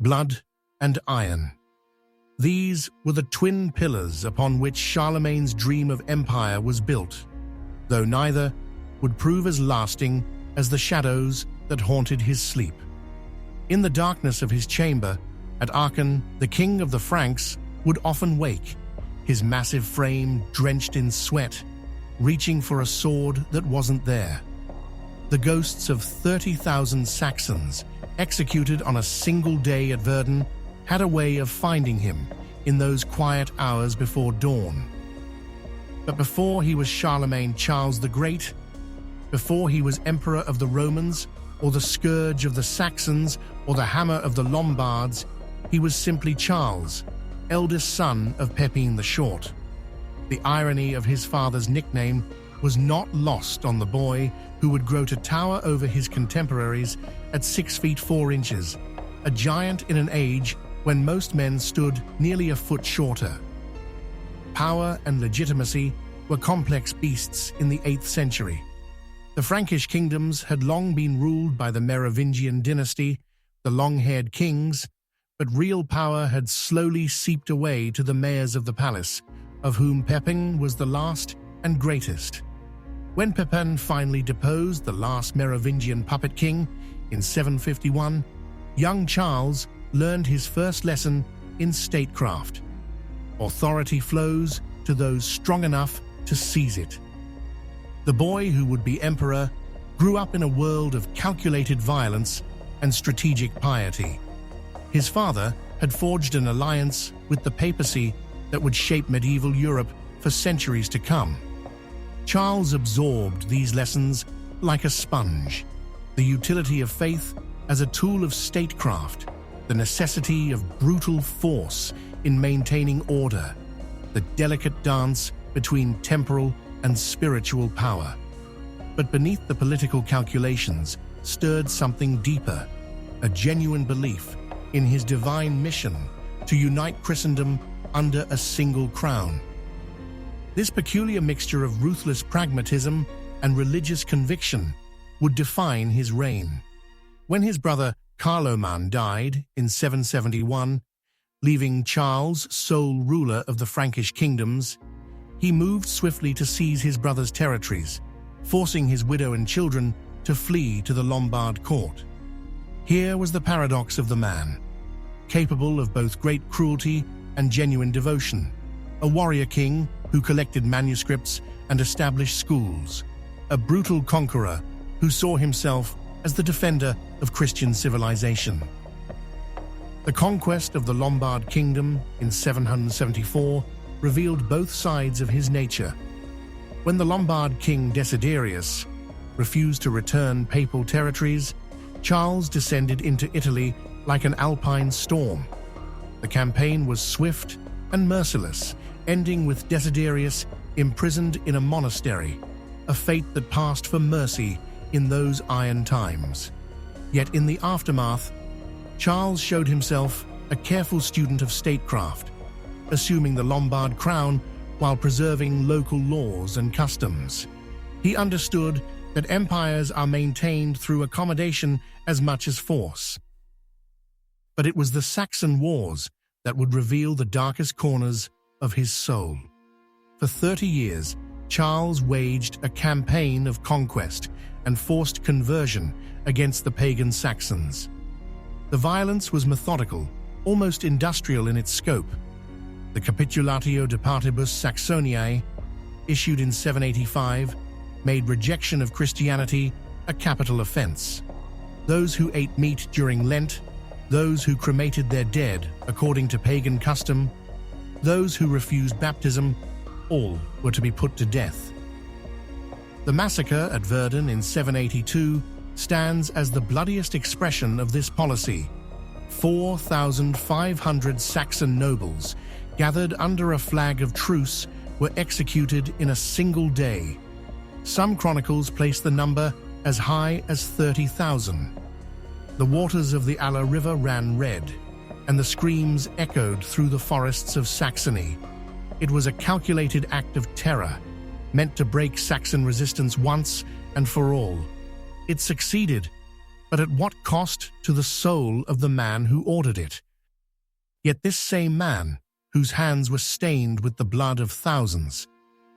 blood, and iron. These were the twin pillars upon which Charlemagne's dream of empire was built, though neither would prove as lasting as the shadows that haunted his sleep. In the darkness of his chamber at Aachen, the king of the Franks would often wake, his massive frame drenched in sweat, reaching for a sword that wasn't there. The ghosts of 30,000 Saxons executed on a single day at Verdun had a way of finding him in those quiet hours before dawn. But before he was Charlemagne Charles the Great, before he was Emperor of the Romans, or the scourge of the Saxons, or the hammer of the Lombards, he was simply Charles, eldest son of Pepin the Short. The irony of his father's nickname was not lost on the boy who would grow to tower over his contemporaries at 6 feet 4 inches, a giant in an age when most men stood nearly a foot shorter. Power and legitimacy were complex beasts in the 8th century. The Frankish kingdoms had long been ruled by the Merovingian dynasty, the long-haired kings, but real power had slowly seeped away to the mayors of the palace, of whom Pepin was the last and greatest. When Pepin finally deposed the last Merovingian puppet king in 751, young Charles learned his first lesson in statecraft. Authority flows to those strong enough to seize it. The boy who would be emperor grew up in a world of calculated violence and strategic piety. His father had forged an alliance with the papacy that would shape medieval Europe for centuries to come. Charles absorbed these lessons like a sponge: the utility of faith as a tool of statecraft, the necessity of brutal force in maintaining order, the delicate dance between temporal and spiritual power. But beneath the political calculations stirred something deeper, a genuine belief in his divine mission to unite Christendom under a single crown. This peculiar mixture of ruthless pragmatism and religious conviction would define his reign. When his brother Carloman died in 771, leaving Charles sole ruler of the Frankish kingdoms, he moved swiftly to seize his brother's territories, forcing his widow and children to flee to the Lombard court. Here was the paradox of the man, capable of both great cruelty and genuine devotion, a warrior king who collected manuscripts and established schools, a brutal conqueror who saw himself as the defender of Christian civilization. The conquest of the Lombard kingdom in 774 revealed both sides of his nature. When the Lombard king Desiderius refused to return papal territories, Charles descended into Italy like an alpine storm. The campaign was swift and merciless, ending with Desiderius imprisoned in a monastery, a fate that passed for mercy in those iron times. Yet in the aftermath, Charles showed himself a careful student of statecraft, assuming the Lombard crown while preserving local laws and customs. He understood that empires are maintained through accommodation as much as force. But it was the Saxon Wars that would reveal the darkest corners of his soul. For 30 years, Charles waged a campaign of conquest and forced conversion against the pagan Saxons. The violence was methodical, almost industrial in its scope. The Capitulatio de Partibus Saxoniae, issued in 785, made rejection of Christianity a capital offense. Those who ate meat during Lent, those who cremated their dead according to pagan custom, those who refused baptism, all were to be put to death. The massacre at Verdun in 782 stands as the bloodiest expression of this policy. 4,500 Saxon nobles, gathered under a flag of truce, were executed in a single day. Some chronicles place the number as high as 30,000. The waters of the Aller River ran red, and the screams echoed through the forests of Saxony. It was a calculated act of terror, meant to break Saxon resistance once and for all. It succeeded, but at what cost to the soul of the man who ordered it? Yet this same man, whose hands were stained with the blood of thousands,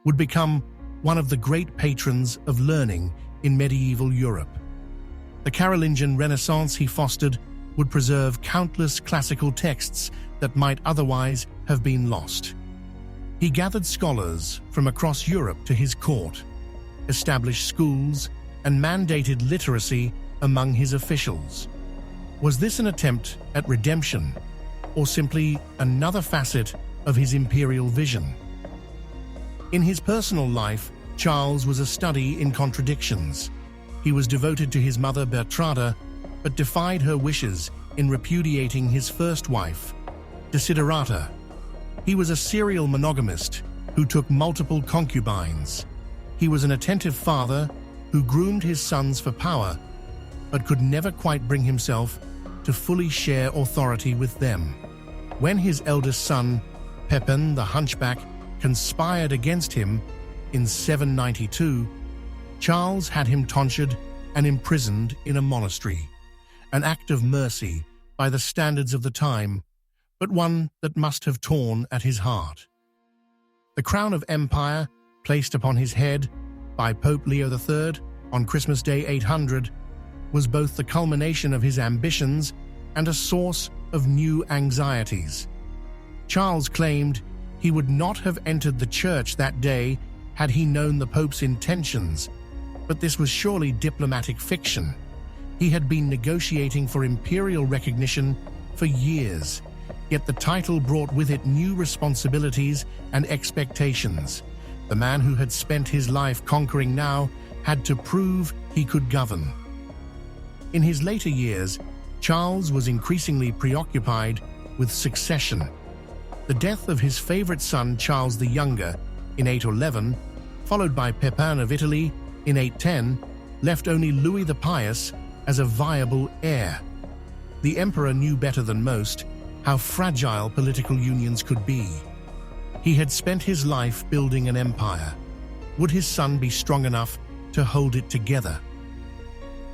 would become one of the great patrons of learning in medieval Europe. The Carolingian Renaissance he fostered would preserve countless classical texts that might otherwise have been lost. He gathered scholars from across Europe to his court, established schools, and mandated literacy among his officials. Was this an attempt at redemption, or simply another facet of his imperial vision? In his personal life, Charles was a study in contradictions. He was devoted to his mother Bertrada, but defied her wishes in repudiating his first wife, Desiderata. He was a serial monogamist who took multiple concubines. He was an attentive father who groomed his sons for power, but could never quite bring himself to fully share authority with them. When his eldest son, Pepin the Hunchback, conspired against him in 792, Charles had him tonsured and imprisoned in a monastery, an act of mercy by the standards of the time, but one that must have torn at his heart. The crown of empire, placed upon his head by Pope Leo III on Christmas Day 800, was both the culmination of his ambitions and a source of new anxieties. Charles claimed he would not have entered the church that day had he known the Pope's intentions, but this was surely diplomatic fiction. He had been negotiating for imperial recognition for years, yet the title brought with it new responsibilities and expectations. The man who had spent his life conquering now had to prove he could govern. In his later years, Charles was increasingly preoccupied with succession. The death of his favorite son Charles the Younger in 811, followed by Pepin of Italy in 810, left only Louis the Pious as a viable heir. The emperor knew better than most how fragile political unions could be. He had spent his life building an empire. Would his son be strong enough to hold it together?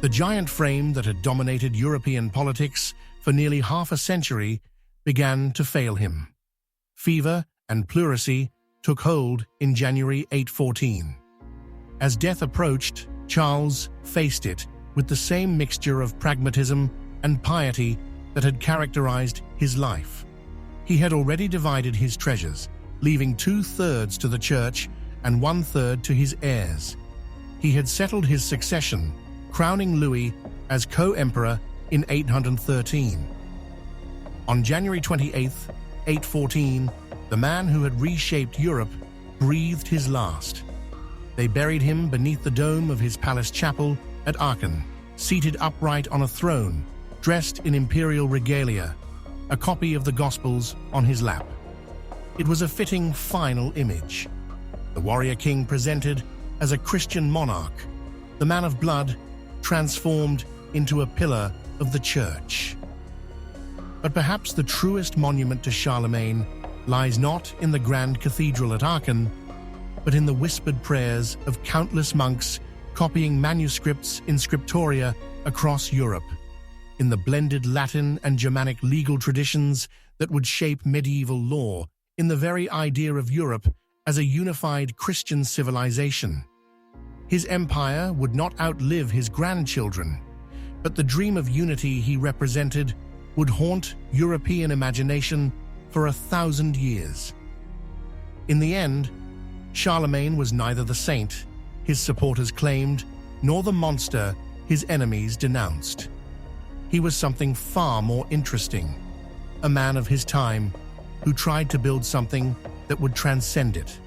The giant frame that had dominated European politics for nearly half a century began to fail him. Fever and pleurisy took hold in January 814. As death approached, Charles faced it with the same mixture of pragmatism and piety that had characterized his life. He had already divided his treasures, leaving 2/3 to the church and 1/3 to his heirs. He had settled his succession, crowning Louis as co-emperor in 813. On January 28, 814, the man who had reshaped Europe breathed his last. They buried him beneath the dome of his palace chapel at Aachen, seated upright on a throne, dressed in imperial regalia, a copy of the Gospels on his lap. It was a fitting final image. The warrior king presented as a Christian monarch, the man of blood transformed into a pillar of the church. But perhaps the truest monument to Charlemagne lies not in the grand cathedral at Aachen, but in the whispered prayers of countless monks copying manuscripts in scriptoria across Europe, in the blended Latin and Germanic legal traditions that would shape medieval law, in the very idea of Europe as a unified Christian civilization. His empire would not outlive his grandchildren, but the dream of unity he represented would haunt European imagination for 1,000 years. In the end, Charlemagne was neither the saint his supporters claimed, nor the monster his enemies denounced. He was something far more interesting, a man of his time who tried to build something that would transcend it.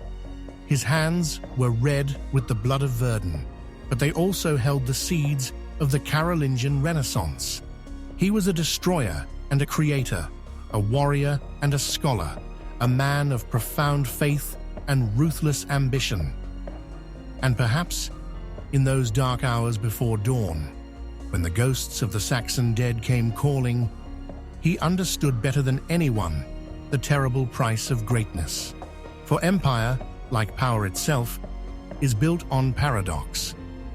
His hands were red with the blood of Verdun, but they also held the seeds of the Carolingian Renaissance. He was a destroyer and a creator, a warrior and a scholar, a man of profound faith and ruthless ambition. And perhaps, in those dark hours before dawn, when the ghosts of the Saxon dead came calling, he understood better than anyone the terrible price of greatness. For empire, like power itself, is built on paradox.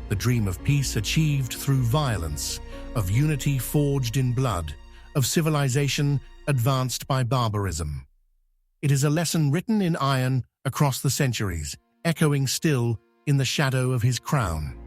the dream of peace achieved through violence, of unity forged in blood, of civilization advanced by barbarism. It is a lesson written in iron across the centuries, echoing still in the shadow of his crown.